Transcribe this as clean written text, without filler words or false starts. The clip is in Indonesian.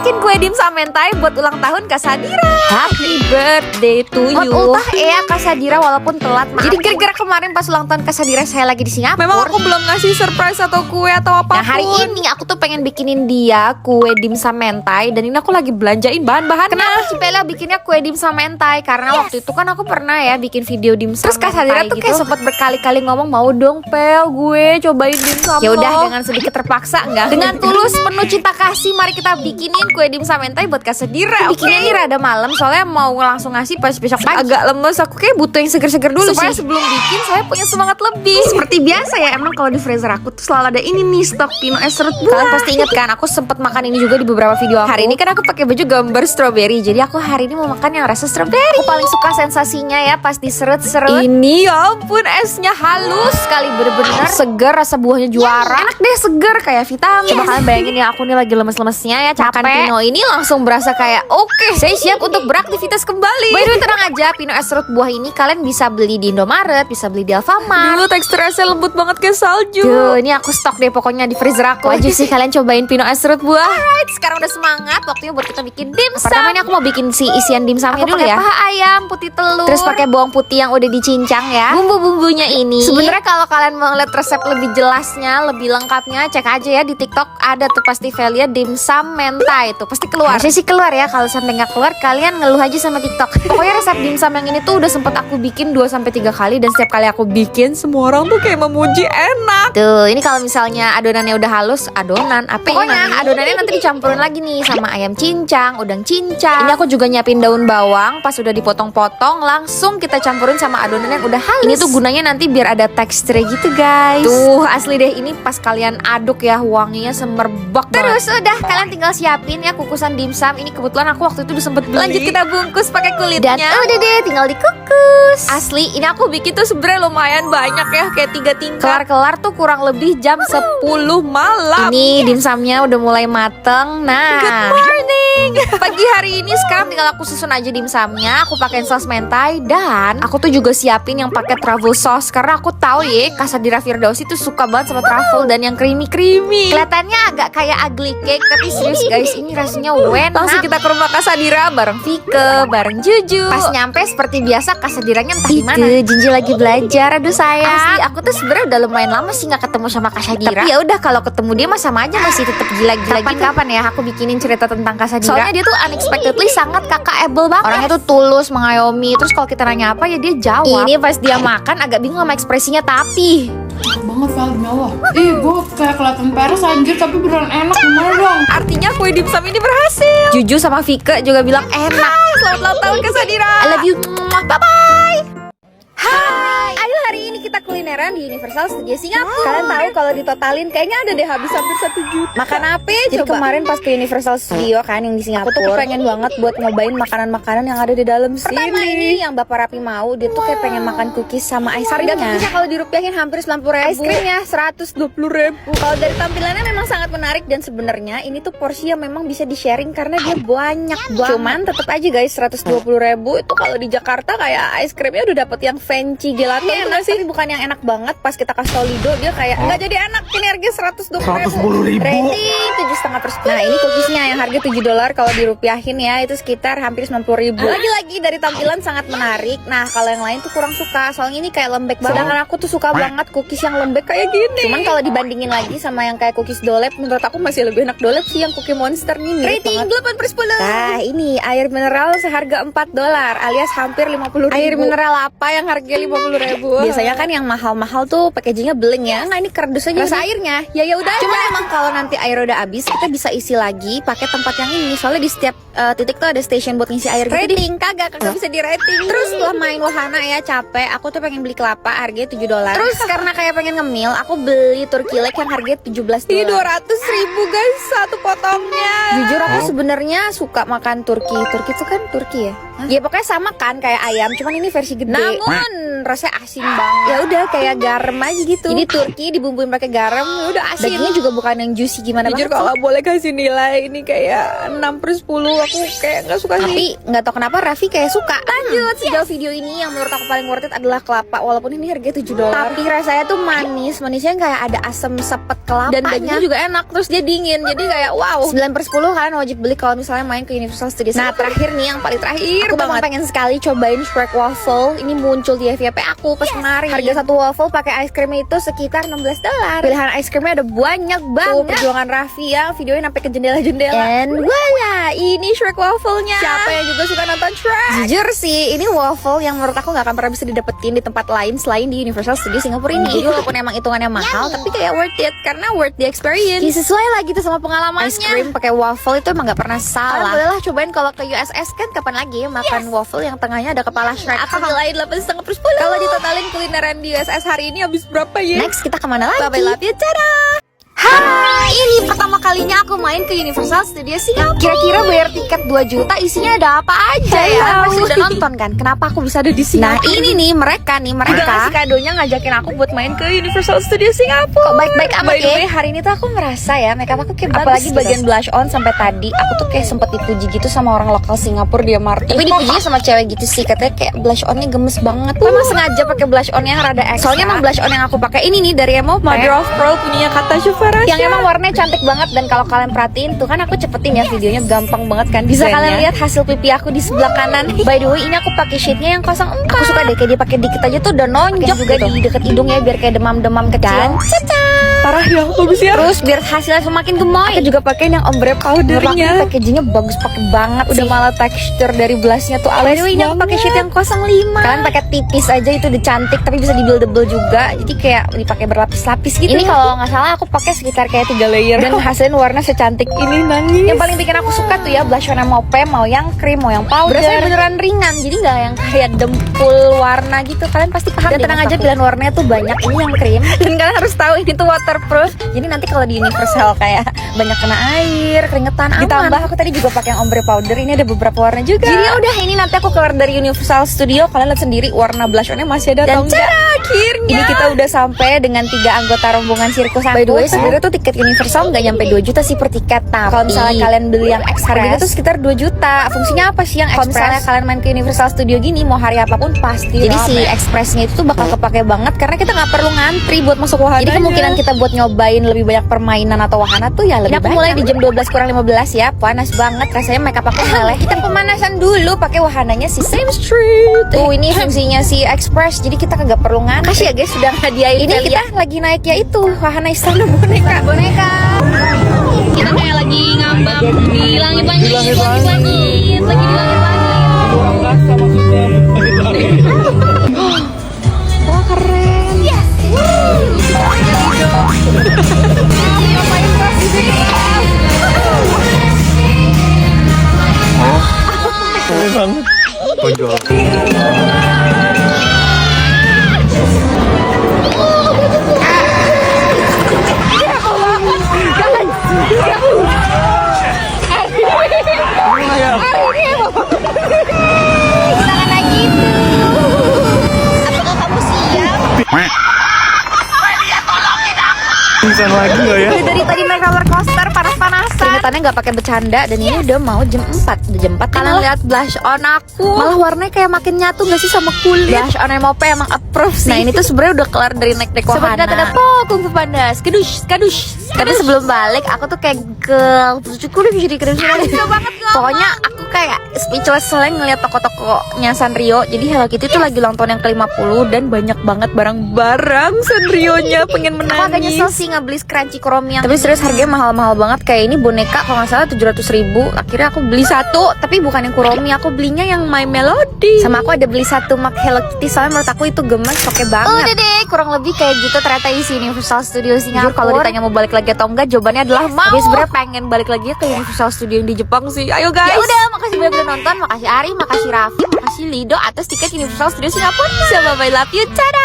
bikin kue dimsum mentai buat ulang tahun Kak Sadira. Happy birthday to you. Ultah ya Kak Sadira walaupun telat. Maaf. Jadi gara-gara kemarin pas ulang tahun Kak Sadira saya lagi di Singapura. Memang aku belum ngasih surprise atau kue atau apapun. Nah hari ini aku tuh pengen bikinin dia kue dimsum mentai. Dan ini aku lagi belanjain bahan-bahannya. Kenapa sih Pela bikinnya kue dimsum mentai? Karena waktu itu kan aku pernah ya bikin video dimsum. Terus Kak Sadira tuh kayak sempat berkali-kali ngomong, mau dong Pel gue cobain dimsum. Ya udah dengan sedikit terpaksa enggak. Dengan tulus penuh cinta kasih mari kita bikinin kue dimsum mentai buat Kak Sadira. Bikinnya ini rada malam soalnya mau langsung ngasih pas besok pagi. Agak lemes, aku kayak butuh yang seger-seger dulu supaya sebelum bikin saya punya semangat lebih. Seperti biasa ya, emang kalau di freezer aku tuh selalu ada ini nih stok Pino es serut buah. Kalian pasti inget kan, aku sempet makan ini juga di beberapa video aku. Hari ini kan aku pakai baju gambar strawberry, jadi aku hari ini mau makan yang rasa strawberry. Aku paling suka sensasinya ya pas diseret-seret. Ini ya ampun esnya halus sekali, bener-bener seger, rasa buahnya juara. Enak deh, seger kayak vitamin. Coba kalian bayangin ya, aku nih lagi lemes-lemesnya ya, capek. Makan Pino ini langsung berasa kayak oke, saya siap untuk beraktivitas kembali. By the way tenang aja, Pino es serut buah ini kalian bisa beli di Indomaret, bisa beli di Alfamart. Dulu teksturnya lembut banget kayak salju. Duh, ini aku stok deh pokoknya di freezer aku. Wajib sih kalian cobain Pino es serut buah. Alright, sekarang udah semangat, waktunya buat kita bikin dimsum. Pertama ini aku mau bikin si isian dimsumnya dulu ya. Paha ayam, putih telur. Terus pakai bawang putih yang udah dicincang ya. Bumbu-bumbunya ini. Sebenarnya kalau kalian mau lihat resep lebih jelasnya, lebih lengkapnya, cek aja ya di TikTok ada tuh pasti Velia dimsum mentai itu pasti keluar. Harusnya sih keluar ya. Kalau sampai nggak keluar kalian ngeluh aja sama TikTok. Pokoknya resep dimsum yang ini tuh udah sempet aku bikin 2-3 kali dan setiap kali aku bikin semua orang tuh kayak memuji enak. Tuh, ini kalau misalnya adonannya udah halus, pokoknya adonannya nanti dicampurin lagi nih sama ayam cincang, udang cincang. Ini aku juga nyiapin daun bawang, pas udah dipotong-potong langsung kita campurin sama adonan yang udah halus. Ini tuh gunanya nanti biar ada tekstur gitu guys. Tuh, asli deh ini pas kalian aduk ya wanginya semerbak banget. Terus udah kalian tinggal siapin ya kukusan dimsum. Ini kebetulan aku waktu itu udah sempet beli. Lanjut kita bungkus pakai kulitnya. Dan udah deh tinggal dikukus. Asli ini aku bikin tuh sebenarnya lumayan banyak ya, kayak 3 tingkat. Kelar-kelar tuh kurang lebih jam 10 malam. Ini dimsumnya udah mulai mateng. Nah, good morning. Pagi hari ini sekarang tinggal aku susun aja dimsumnya. Aku pakein saus mentai dan aku tuh juga siapin yang pakai truffle sauce karena aku tahu ya Kak Sadira Firdausi tuh suka banget sama truffle dan yang creamy. Kelihatannya agak kayak ugly cake tapi serius guys ini rasanya enak. Langsung kita ke rumah Kak Sadira bareng Vike, bareng Juju. Pas nyampe seperti biasa Kak Sadiranya entah di mana. Jinji lagi belajar. Aduh sayang. Asli aku tuh sebenarnya udah lumayan lama sih nggak ketemu sama Kak Sadira. Tapi ya udah kalau ketemu dia mah sama aja masih tetap gila-gila gitu. Kapan ya aku bikinin cerita tentang Kak Sadira. Soalnya dia tuh unexpectedly sangat kakakable banget. Orangnya tuh tulus, mengayomi. Terus kalau kita nanya apa ya dia jawab. Ini pas dia makan agak bingung sama ekspresinya tapi banget Val, demi Allah. Ih, gue kayak kelihatan peres anjir, tapi beneran enak, gimana dong? Artinya kue dimsum ini berhasil. Juju sama Vike juga bilang enak. Selamat ulang tahun Kak Sadira. I love you. Bye-bye. Hai, ayo hari ini kita kulineran di Universal Studios Singapura. Kalian tahu kalau ditotalin kayaknya ada deh habis hampir 1 juta. Makan apa? Jadi kemarin pas ke Universal Studio kan yang di Singapura, aku tuh pengen banget buat nyobain makanan-makanan yang ada di dalam sini. Pertama ini yang Bapak Rapi mau, dia tuh kayak pengen makan cookies sama ice cream. Harga cookiesnya kalau dirupiahin hampir 90.000. Ice creamnya 120.000. Kalau dari tampilannya memang sangat menarik dan sebenarnya ini tuh porsi yang memang bisa di sharing karena dia banyak banget. Cuman tetap aja guys 120.000 itu kalau di Jakarta kayak ice creamnya udah dapet yang fancy gelato itu enak sih, bukan yang enak banget. Pas kita kasih tau Lido dia kayak nggak jadi enak. Ini harga 120.000. Rating 7,5/10. Nah ini cookiesnya yang harga $7 kalau dirupiahin ya itu sekitar hampir 90.000. Lagi-lagi dari tampilan sangat menarik. Nah kalau yang lain tuh kurang suka soalnya ini kayak lembek banget. Sedangkan aku tuh suka banget cookies yang lembek kayak gini. Cuman kalau dibandingin lagi sama yang kayak cookies Dolep, menurut aku masih lebih enak Dolep sih yang Cookie Monster nih. Rating 8/10. Nah ini air mineral seharga $4 alias hampir 50.000. Air mineral apa yang harga 50.000? Biasanya kan yang mahal-mahal tuh packagingnya beling ya. Nah ini kardus aja rasa airnya. Ya udah. Cuma emang kalau nanti air udah habis kita bisa isi lagi pakai tempat yang ini. Soalnya di setiap titik tuh ada station buat ngisi air. Rating kagak bisa di rating. Terus setelah main wahana ya capek, aku tuh pengen beli kelapa harganya $7. Terus karena kayak pengen ngemil, aku beli turkey leg yang harganya $17. 200.000 guys satu potongnya. Jujur aku sebenarnya suka makan turki. Turki itu kan Turki ya. Ya pokoknya sama kan kayak ayam, cuman ini versi gede. Namun rasanya asin banget. Ya udah kayak garam aja gitu. Ini turki dibumbuin pakai garam, ya udah asin. Dagingnya juga bukan yang juicy gimana. Jujur kalau boleh kasih nilai ini kayak 6/10. Aku kayak nggak suka sih. Tapi nggak tahu kenapa Raffi kayak suka. Lanjut sejauh video ini yang menurut aku paling worth it adalah kelapa. Walaupun ini harganya $7. Tapi rasanya tuh manisnya kayak ada asam sepet kelapa. Dan dagingnya juga enak. Terus dia dingin. Jadi kayak wow Wow, 9/10 kan wajib beli kalau misalnya main ke Universal Studios. Nah terakhir nih, yang paling terakhir aku memang pengen sekali cobain Shrek Waffle. Ini muncul di FYP aku pas kemarin. Harga satu waffle pakai ice cream itu sekitar $16. Pilihan ice creamnya ada banyak banget. Perjuangan Raffi ya, videonya sampai ke jendela-jendela. Dan voila, ini Shrek waffle-nya. Siapa yang juga suka nonton Shrek? Jujur sih, ini waffle yang menurut aku nggak akan pernah bisa didapetin di tempat lain selain di Universal Studios Singapura ini. Jadi walaupun emang hitungannya mahal, tapi kayak worth it karena worth the experience. Ya, sesuai lah gitu sama pengalamannya. Ice cream pakai waffle itu emang nggak pernah salah. Bolehlah cobain kalau ke USS kan kapan lagi ya makan waffle yang tengahnya ada kepala Shrek. Aku nilai 8,5/10. Kalau ditotalin kulineran di USS hari ini habis berapa ya? Next kita kemana lagi? Bye-bye love you, tada! Hai, ini pertama kalinya aku main ke Universal Studios Singapura. Kira-kira bayar tiket 2 juta isinya ada apa aja ya? Pasti udah nonton kan? Kenapa aku bisa ada di sini? Nah ini nih mereka ngasih kadonya ngajakin aku buat main ke Universal Studios Singapura. Kok baik-baik amat ya? By the way, hari ini tuh aku merasa ya makeup aku kayak bagus. Apalagi bagian blush on sampai tadi aku tuh kayak sempet dipuji gitu sama orang lokal Singapura dia Marty. Tapi dipujinya sama cewek gitu sih, katanya kayak blush onnya gemes banget. Aku emang sengaja pakai blush on yang rada ekstra. Soalnya emang blush on yang aku pakai ini nih dari Emo Mother of Pearl punya kata Syufara. Yang emang warnanya cantik banget dan kalau kalian perhatiin tuh kan aku cepetin ya videonya gampang banget kan. Bisa kalian lihat hasil pipi aku di sebelah kanan. By the way, ini aku pakai shade-nya yang 04. Aku suka deh kayak dia pakai dikit aja tuh udah nonjok juga gitu. Di deket hidung ya biar kayak demam-demam kecil. Parah ya, bagus ya. Terus biar hasilnya semakin gemoy, aku juga pakai yang ombre powdernya. Packagingnya bagus pakai banget. Udah malah tekstur dari blushnya tuh halus. By the way, ini aku pakai shade yang 05. Kalian pakai tipis aja itu udah cantik, tapi bisa di buildable juga. Jadi kayak dipakai berlapis-lapis gitu. Ini kalau nggak salah aku pakai sekitar kayak 3 layer dan hasilnya warna secantik ini, nangis. Yang paling bikin aku suka tuh ya blush warna maupe, mau yang krim, mau yang powder. Berasanya beneran ringan, jadi nggak yang kayak dempul warna gitu. Kalian pasti paham. Dan tenang aja, pilihan warnanya tuh banyak. Ini yang krim dan kalian harus tahu ini tuh waterproof. Jadi nanti kalau di Universal kayak banyak kena air, keringetan aman. Ditambah aku tadi juga pakai yang ombre powder. Ini ada beberapa warna juga. Jadi udah, ini nanti aku keluar dari Universal Studio. Kalian lihat sendiri warna blush onnya masih ada atau enggak. Akhirnya ini kita udah sampai dengan 3 anggota rombongan sirkus aku. By the way, sebenarnya tuh tiket Universal nggak nyampe 2 juta sih per tiket. Tapi kalau misalnya kalian beli yang express itu sekitar 2 juta. Fungsinya apa sih yang express? Kalau misalnya kalian main ke Universal Studio gini, mau hari apapun pasti. Jadi si expressnya itu tuh bakal kepake banget karena kita nggak perlu ngantri buat masuk wahana. Jadi kemungkinan kita buat nyobain lebih banyak permainan atau wahana tuh ya lebih banyak. Mulai di jam 12:15 ya, panas banget rasanya, makeup aku meleleh. Kita pemanasan dulu pakai wahananya si Same Street. Tuh ini fungsinya si express, jadi kita kagak perlu ngantri. Kasih ya guys, sudah ngadiain. Ini kita lagi naik ya itu wahana istana boneka. Kita kayak lagi ngambang di langit-langit, lagi di langit-langit. Orang rasa maksudnya. Wah keren. Yes. Keren banget. Ponjol. Jangan lagi itu. Apakah kamu siap? Pingsan lagi nggak ya? Dari tadi naik roller coaster panas-panasan. Keringetannya nggak pakai bercanda dan ini udah mau jam 4. Udah jam 4. Kalian lihat blush on aku. Malah warnanya kayak makin nyatu nggak sih sama kulit. Blush on MOP emang approve sih. Nah ini tuh sebenarnya udah kelar dari naik wahana. Sebenarnya ada Kung Fu Panda. Skadush. Tapi sebelum balik aku tuh kayak cukup jadi keren banget. Pokoknya aku kayak speechless selain ngeliat toko-tokonya Sanrio. Jadi Hello Kitty tuh lagi ulang tahun yang ke-50 dan banyak banget barang-barang Sanrio-nya. Pengen menangis. Aku agak nyesel sih ngebeli scrunchie chrome yang tapi serius harganya mahal-mahal banget. Kayak ini boneka kalau nggak salah 700.000. Akhirnya aku beli satu, tapi bukan yang Kuromi, aku belinya yang My Melody. Sama aku ada beli satu mug Hello Kitty, soalnya menurut aku itu gemes, oke banget. Udah deh, kurang lebih kayak gitu ternyata isi Universal Studio Singapura. Kalau ditanya mau balik lagi atau enggak, jawabannya adalah mau. Tapi sebenarnya pengen balik lagi ke Universal Studio yang di Jepang sih. Ayo guys. Ya udah, makasih banyak udah nonton, makasih Ari, makasih Raffi, makasih Lido atas tiket Universal Studio Singapura. Bye bye, love you, tada.